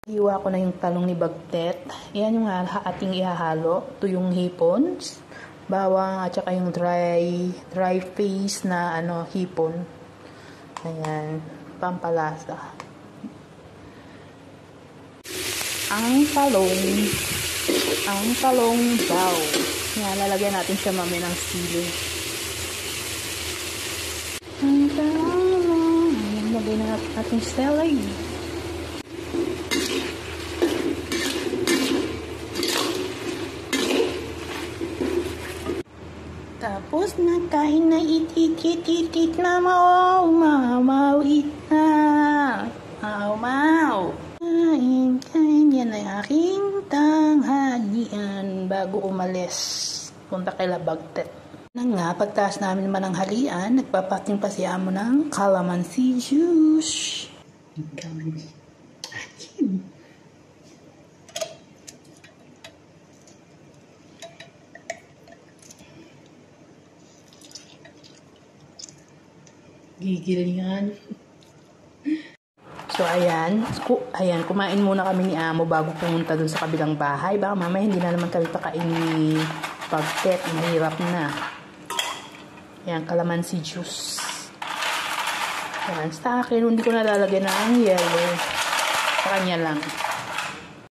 Hiwa ko na yung talong ni Bagtet. Yan yung ating ihahalo. Ito yung hipon, bawang at saka yung dry face na hipon. Ayan, pampalasa. Ang talong daw. Yan, lalagyan natin siya mamaya ng sili. Ang talong. Ayan, lagay na natin celery. Tapos nakain na itit na mawit na. Mau. Kain yan ay aking tanghalian bago umalis. Punta kay Bagtet. Nga, pagtaas namin naman ng halian, nagpapaking pa si Amo ng calamansi juice. Calamansi. Akin. Gigil yan. So, ayan, kumain muna kami ni Amo bago pumunta dun sa kabilang bahay. Baka mamaya hindi na naman kami pakain ni Bagtet. Mahirap na. Ayan, calamansi juice. Ayan, sa akin, hindi ko nalalagyan ng yellow. Sa kanya lang.